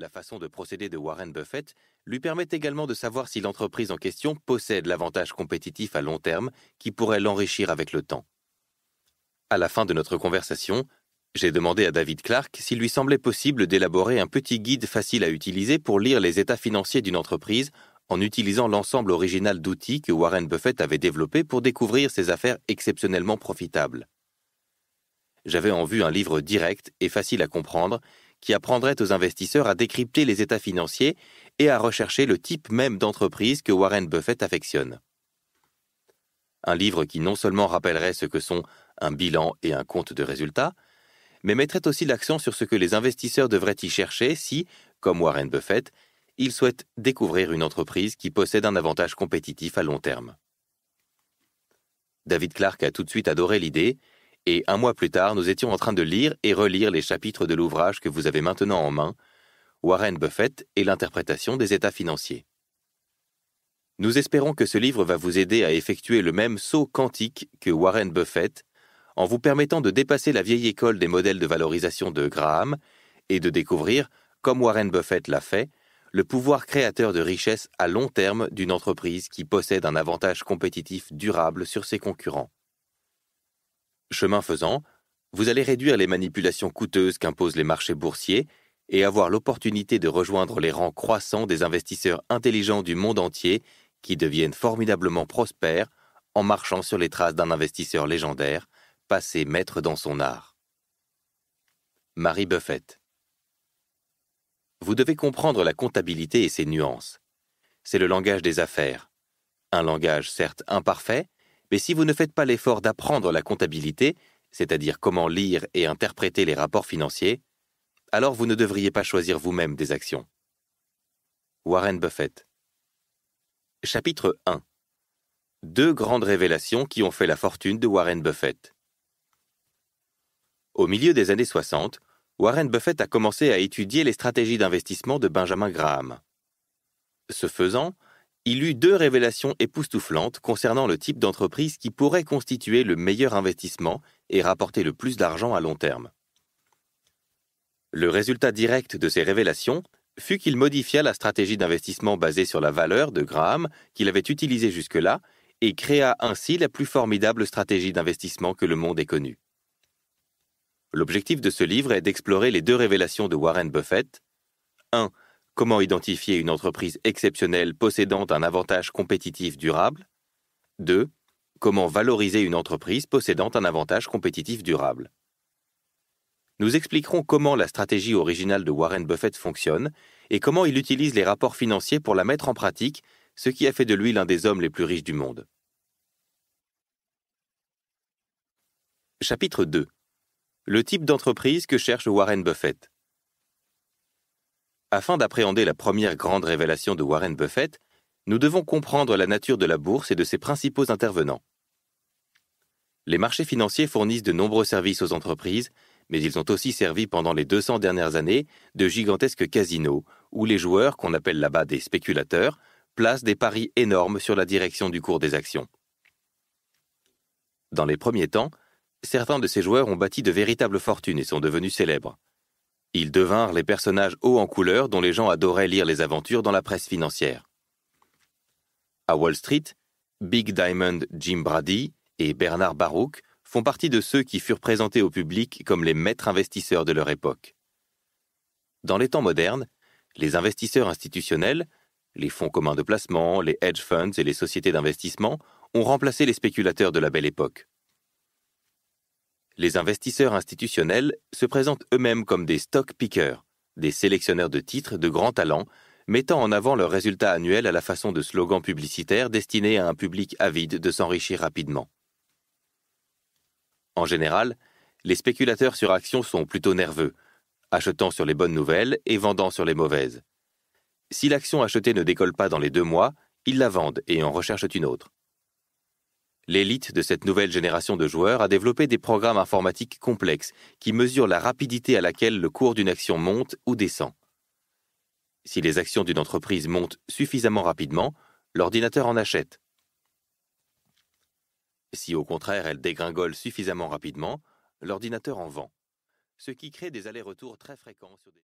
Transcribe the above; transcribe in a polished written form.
La façon de procéder de Warren Buffett lui permet également de savoir si l'entreprise en question possède l'avantage compétitif à long terme qui pourrait l'enrichir avec le temps. À la fin de notre conversation, j'ai demandé à David Clark s'il lui semblait possible d'élaborer un petit guide facile à utiliser pour lire les états financiers d'une entreprise en utilisant l'ensemble original d'outils que Warren Buffett avait développé pour découvrir ses affaires exceptionnellement profitables. J'avais en vue un livre direct et facile à comprendre qui apprendrait aux investisseurs à décrypter les états financiers et à rechercher le type même d'entreprise que Warren Buffett affectionne. Un livre qui non seulement rappellerait ce que sont un bilan et un compte de résultats, mais mettrait aussi l'accent sur ce que les investisseurs devraient y chercher si, comme Warren Buffett, ils souhaitent découvrir une entreprise qui possède un avantage compétitif à long terme. David Clark a tout de suite adoré l'idée, et 1 mois plus tard, nous étions en train de lire et relire les chapitres de l'ouvrage que vous avez maintenant en main, Warren Buffett et l'interprétation des états financiers. Nous espérons que ce livre va vous aider à effectuer le même saut quantique que Warren Buffett, en vous permettant de dépasser la vieille école des modèles de valorisation de Graham et de découvrir, comme Warren Buffett l'a fait, le pouvoir créateur de richesse à long terme d'une entreprise qui possède un avantage compétitif durable sur ses concurrents. Chemin faisant, vous allez réduire les manipulations coûteuses qu'imposent les marchés boursiers et avoir l'opportunité de rejoindre les rangs croissants des investisseurs intelligents du monde entier qui deviennent formidablement prospères en marchant sur les traces d'un investisseur légendaire, passé maître dans son art. Mary Buffett. Vous devez comprendre la comptabilité et ses nuances. C'est le langage des affaires. Un langage certes imparfait, mais si vous ne faites pas l'effort d'apprendre la comptabilité, c'est-à-dire comment lire et interpréter les rapports financiers, alors vous ne devriez pas choisir vous-même des actions. Warren Buffett. Chapitre 1. 2 grandes révélations qui ont fait la fortune de Warren Buffett. Au milieu des années 60, Warren Buffett a commencé à étudier les stratégies d'investissement de Benjamin Graham. Ce faisant, il eut 2 révélations époustouflantes concernant le type d'entreprise qui pourrait constituer le meilleur investissement et rapporter le plus d'argent à long terme. Le résultat direct de ces révélations fut qu'il modifia la stratégie d'investissement basée sur la valeur de Graham qu'il avait utilisée jusque-là et créa ainsi la plus formidable stratégie d'investissement que le monde ait connue. L'objectif de ce livre est d'explorer les 2 révélations de Warren Buffett. 1. Comment identifier une entreprise exceptionnelle possédant un avantage compétitif durable. 2. Comment valoriser une entreprise possédant un avantage compétitif durable. Nous expliquerons comment la stratégie originale de Warren Buffett fonctionne et comment il utilise les rapports financiers pour la mettre en pratique, ce qui a fait de lui l'un des hommes les plus riches du monde. Chapitre 2. Le type d'entreprise que cherche Warren Buffett. Afin d'appréhender la première grande révélation de Warren Buffett, nous devons comprendre la nature de la bourse et de ses principaux intervenants. Les marchés financiers fournissent de nombreux services aux entreprises, mais ils ont aussi servi pendant les 200 dernières années de gigantesques casinos, où les joueurs, qu'on appelle là-bas des spéculateurs, placent des paris énormes sur la direction du cours des actions. Dans les premiers temps, certains de ces joueurs ont bâti de véritables fortunes et sont devenus célèbres. Ils devinrent les personnages hauts en couleur dont les gens adoraient lire les aventures dans la presse financière. À Wall Street, Big Diamond Jim Brady et Bernard Baruch font partie de ceux qui furent présentés au public comme les maîtres investisseurs de leur époque. Dans les temps modernes, les investisseurs institutionnels, les fonds communs de placement, les hedge funds et les sociétés d'investissement ont remplacé les spéculateurs de la belle époque. Les investisseurs institutionnels se présentent eux-mêmes comme des stock pickers, des sélectionneurs de titres de grand talent, mettant en avant leurs résultats annuels à la façon de slogans publicitaires destinés à un public avide de s'enrichir rapidement. En général, les spéculateurs sur actions sont plutôt nerveux, achetant sur les bonnes nouvelles et vendant sur les mauvaises. Si l'action achetée ne décolle pas dans les 2 mois, ils la vendent et en recherchent une autre. L'élite de cette nouvelle génération de joueurs a développé des programmes informatiques complexes qui mesurent la rapidité à laquelle le cours d'une action monte ou descend. Si les actions d'une entreprise montent suffisamment rapidement, l'ordinateur en achète. Si au contraire elles dégringolent suffisamment rapidement, l'ordinateur en vend, ce qui crée des allers-retours très fréquents sur des